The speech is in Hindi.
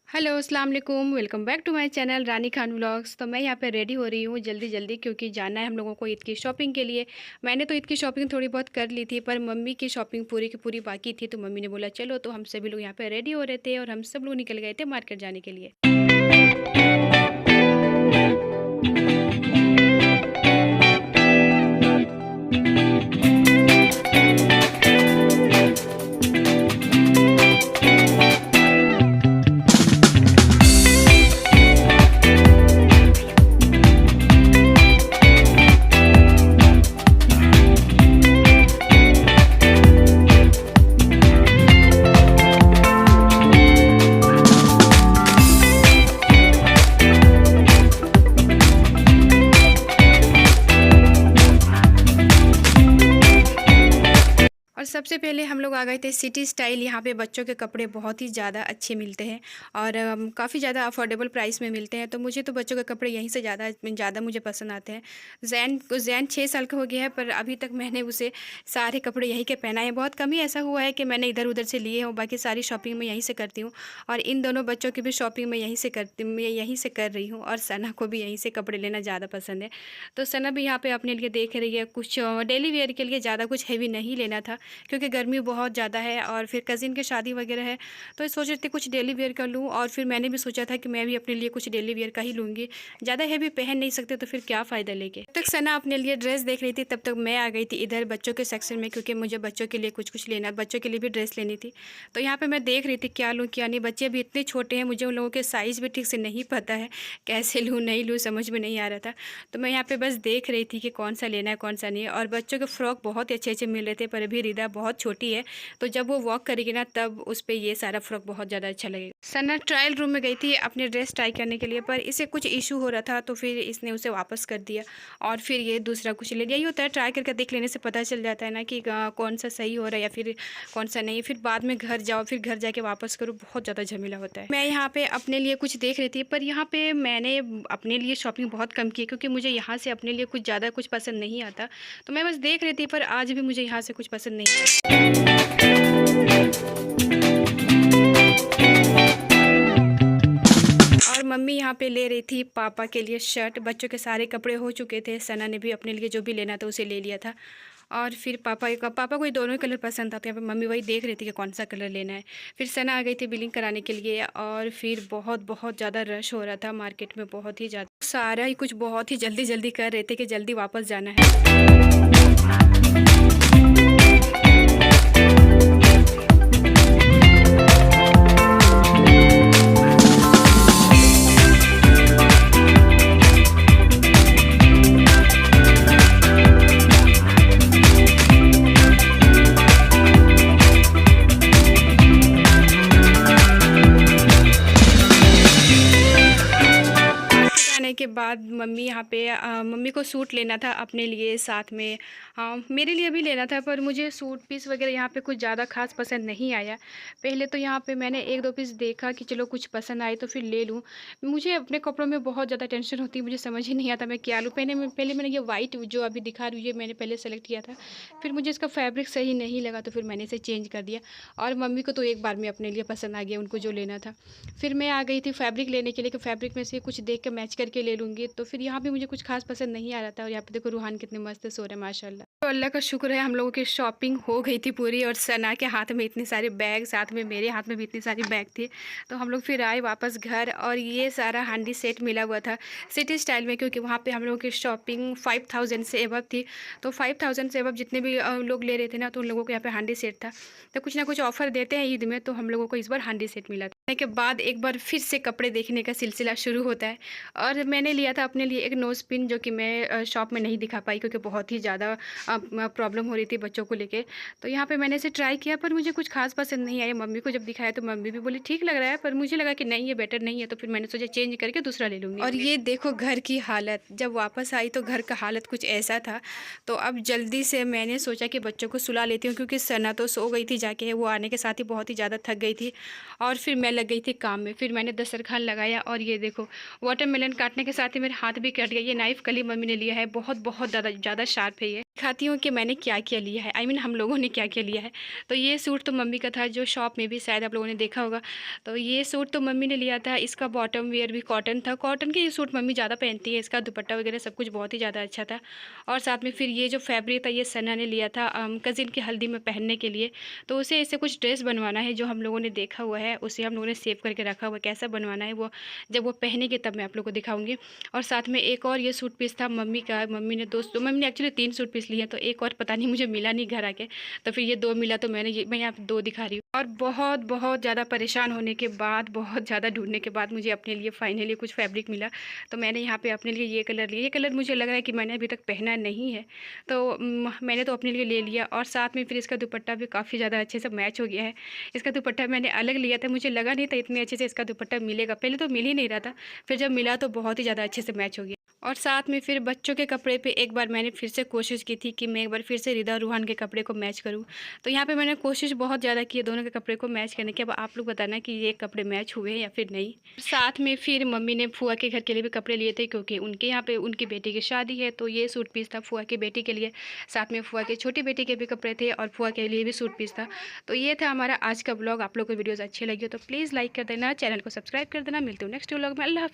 हेलो अस्सलाम वालेकुम, welcome back to my channel Rani Khan vlogs. तो मैं यहाँ पे रेडी हो रही हूँ जल्दी जल्दी, क्योंकि जाना है हम लोगों को ईद की शॉपिंग के लिए। मैंने तो ईद की शॉपिंग थोड़ी बहुत कर ली थी, पर मम्मी की शॉपिंग पूरी की पूरी बाकी थी। तो मम्मी ने बोला चलो, तो हम सभी लोग यहाँ पे रेडी हो रहे थे और हम सब लोग निकल गए थे मार्केट जाने के लिए। और सबसे पहले हम लोग आ गए थे सिटी स्टाइल। यहाँ पे बच्चों के कपड़े बहुत ही ज़्यादा अच्छे मिलते हैं और काफ़ी ज़्यादा अफोर्डेबल प्राइस में मिलते हैं। तो मुझे तो बच्चों के कपड़े यहीं से ज़्यादा मुझे पसंद आते हैं। जैन 6 साल का हो गया है, पर अभी तक मैंने उसे सारे कपड़े यहीं के पहनाए हैं। बहुत कम ही ऐसा हुआ है कि मैंने इधर उधर से लिए हों, बाकी सारी शॉपिंग मैं यहीं से करती हूँ। और इन दोनों बच्चों की भी शॉपिंग मैं यहीं से कर रही हूँ। और सना को भी यहीं से कपड़े लेना ज़्यादा पसंद है। तो सना भी यहाँ पर अपने लिए देख रही है कुछ डेली वेयर के लिए। ज़्यादा कुछ हैवी नहीं लेना था क्योंकि गर्मी बहुत ज़्यादा है और फिर कज़िन की शादी वगैरह है। तो सोच रही थी कुछ डेली वेयर का लूँ, और फिर मैंने भी सोचा था कि मैं भी अपने लिए कुछ डेली वेयर का ही लूँगी। ज़्यादा हैवी पहन नहीं सकते तो फिर क्या फ़ायदा लेके। तब तक सना अपने लिए ड्रेस देख रही थी, तब तक मैं आ गई थी इधर बच्चों के सेक्शन में, क्योंकि मुझे बच्चों के लिए कुछ लेना, बच्चों के लिए भी ड्रेस लेनी थी। तो यहाँ पर मैं देख रही थी क्या लूँ क्या नहीं। बच्चे अभी इतने छोटे हैं, मुझे उन लोगों के साइज़ भी ठीक से नहीं पता है, कैसे लूँ नहीं लूँ समझ में नहीं आ रहा था। तो मैं यहाँ पर बस देख रही थी कि कौन सा लेना है कौन सा नहीं है। और बच्चों के फ्रॉक बहुत अच्छे अच्छे मिल रहे थे, पर अभी रिदा बहुत छोटी है, तो जब वो वॉक करेगी ना तब उस पर ये सारा फ्रॉक बहुत ज़्यादा अच्छा लगेगा। सना ट्रायल रूम में गई थी अपने ड्रेस ट्राई करने के लिए, पर इसे कुछ इशू हो रहा था तो फिर इसने उसे वापस कर दिया और फिर ये दूसरा कुछ ले लिया। यही होता है, ट्राई करके देख लेने से पता चल जाता है ना कि कौन सा सही हो रहा है या फिर कौन सा नहीं। फिर बाद में घर जाओ, फिर घर जाके वापस करो, बहुत ज़्यादा झमेला होता है। मैं यहाँ पे अपने लिए कुछ देख रही थी, पर यहाँ पे मैंने अपने लिए शॉपिंग बहुत कम की, क्योंकि मुझे यहाँ से अपने लिए कुछ ज़्यादा कुछ पसंद नहीं आता। तो मैं बस देख रही थी, पर आज भी मुझे यहाँ से कुछ पसंद नहीं आया। और मम्मी यहाँ पे ले रही थी पापा के लिए शर्ट। बच्चों के सारे कपड़े हो चुके थे, सना ने भी अपने लिए जो भी लेना था उसे ले लिया था। और फिर पापा को ये दोनों ही कलर पसंद था, तो यहाँ पे मम्मी वही देख रही थी कि कौन सा कलर लेना है। फिर सना आ गई थी बिलिंग कराने के लिए, और फिर बहुत बहुत ज़्यादा रश हो रहा था मार्केट में, बहुत ही ज़्यादा। सारा ही कुछ बहुत ही जल्दी जल्दी कर रहे थे कि जल्दी वापस जाना है। के बाद मम्मी यहाँ पे मम्मी को सूट लेना था अपने लिए, साथ में मेरे लिए भी लेना था, पर मुझे सूट पीस वगैरह यहाँ पे कुछ ज़्यादा खास पसंद नहीं आया। पहले तो यहाँ पे मैंने एक दो पीस देखा कि चलो कुछ पसंद आए तो फिर ले लूँ। मुझे अपने कपड़ों में बहुत ज़्यादा टेंशन होती है, मुझे समझ ही नहीं आता मैं क्या लूँ। पहले मैंने ये वाइट जो अभी दिखा रही है मैंने पहले सेलेक्ट किया था, फिर मुझे इसका फैब्रिक सही नहीं लगा तो फिर मैंने इसे चेंज कर दिया। और मम्मी को तो एक बार में अपने लिए पसंद आ गया, उनको जो लेना था। फिर मैं आ गई थी फैब्रिक लेने के लिए कि फैब्रिक में से कुछ देख के मैच करके ले लूँगी। तो फिर यहाँ पे मुझे कुछ खास पसंद नहीं आ रहा था। और यहाँ पे देखो रूहान कितने मस्त सो रहे हैं माशाल्लाह। तो अल्लाह का शुक्र है हम लोगों की शॉपिंग हो गई थी पूरी, और सना के हाथ में इतने सारे बैग, साथ में मेरे हाथ में भी इतनी सारी बैग थी। तो हम लोग फिर आए वापस घर, और ये सारा हांडी सेट मिला हुआ था सिटी स्टाइल में, क्योंकि वहाँ पे हम लोगों की शॉपिंग 5000 से एबव थी। तो 5000 से एबव जितने भी लोग ले रहे थे ना, तो उन लोगों को यहाँ पे हांडी सेट था। तो कुछ ना कुछ ऑफर देते हैं ईद में, तो हम लोगों को इस बार हांडी सेट मिला था। के बाद एक बार फिर से कपड़े देखने का सिलसिला शुरू होता है, और मैंने लिया था अपने लिए एक नोज पिन, जो कि मैं शॉप में नहीं दिखा पाई क्योंकि बहुत ही ज़्यादा प्रॉब्लम हो रही थी बच्चों को लेके। तो यहाँ पे मैंने इसे ट्राई किया, पर मुझे कुछ खास पसंद नहीं आया। मम्मी को जब दिखाया तो मम्मी भी बोली ठीक लग रहा है, पर मुझे लगा कि नहीं ये बेटर नहीं है, तो फिर मैंने सोचा चेंज करके दूसरा ले लूँगी। और ये देखो घर की हालत, जब वापस आई तो घर का हालत कुछ ऐसा था। तो अब जल्दी से मैंने सोचा कि बच्चों को सुला लेती हूँ, क्योंकि सना तो सो गई थी जाके, वो आने के साथ ही बहुत ही ज़्यादा थक गई थी। और फिर मैं लग गई थी काम में। फिर मैंने दस्तरखान लगाया, और ये देखो वाटरमेलन काटने के साथ ही मेरे हाथ भी कट गया। ये नाइफ़ कल ही मम्मी ने लिया है, बहुत बहुत ज़्यादा शार्प है ये। दिखाती हूँ कि मैंने क्या-क्या लिया है, हम लोगों ने क्या-क्या लिया है। तो ये सूट तो मम्मी का था जो शॉप में भी शायद आप लोगों ने देखा होगा। तो ये सूट तो मम्मी ने लिया था, इसका बॉटम वियर भी कॉटन था। कॉटन के ये सूट मम्मी ज़्यादा पहनती है, इसका दुपट्टा वगैरह सब कुछ बहुत ही ज़्यादा अच्छा था। और साथ में फिर ये जो फैब्रिक था ये सना ने लिया था कज़िन की हल्दी में पहनने के लिए। तो उसे ऐसे कुछ ड्रेस बनवाना है जो हम लोगों ने देखा हुआ है, उसे हम लोगों ने सेव करके रखा हुआ है। कैसा बनवाना है वो जब वो पहनेंगे तब मैं आप लोग को दिखाऊँगी। और साथ में एक और ये सूट पीस था मम्मी का, मम्मी ने एक्चुअली 3 सूट पीस लिए हैं, तो एक और पता नहीं मुझे मिला नहीं घर आके, तो फिर ये 2 मिला तो मैं यहाँ पे 2 दिखा रही हूँ। और बहुत ज़्यादा परेशान होने के बाद, बहुत ज़्यादा ढूँढने के बाद मुझे अपने लिए फाइनली कुछ फैब्रिक मिला, तो मैंने यहाँ पे अपने लिए ये कलर लिया। ये कलर मुझे लग रहा है कि मैंने अभी तक पहना नहीं है, तो मैंने तो अपने लिए ले लिया। और साथ में फिर इसका दुपट्टा भी काफ़ी ज़्यादा अच्छे से मैच हो गया है। इसका दुपट्टा मैंने अलग लिया था, मुझे लगा नहीं था इतने अच्छे से इसका दुपट्टा मिलेगा, पहले तो मिल ही नहीं रहा था, फिर जब मिला तो बहुत ही ज़्यादा अच्छे से मैच हो गया। और साथ में फिर बच्चों के कपड़े पे एक बार मैंने फिर से कोशिश की थी कि मैं एक बार फिर से रिदा और रूहान के कपड़े को मैच करूँ। तो यहाँ पे मैंने कोशिश बहुत ज़्यादा की है दोनों के कपड़े को मैच करने की। अब आप लोग बताना कि ये कपड़े मैच हुए या फिर नहीं। साथ में फिर मम्मी ने फूआ के घर के लिए भी कपड़े लिए थे क्योंकि उनके यहाँ पे उनकी बेटी की शादी है, तो ये सूट पीस था फूआ की बेटी के लिए। साथ में फूआ की छोटी बेटी के भी कपड़े थे और फूआ के लिए भी सूट पीस था। तो ये था हमारा आज का ब्लॉग। आप लोग को वीडियोज़ अच्छी लगी हो तो प्लीज़ लाइक कर देना, चैनल को सब्सक्राइब कर देना। मिलती हूँ नेक्स्ट व्लॉग में। अल्लाह हाफ़िज़।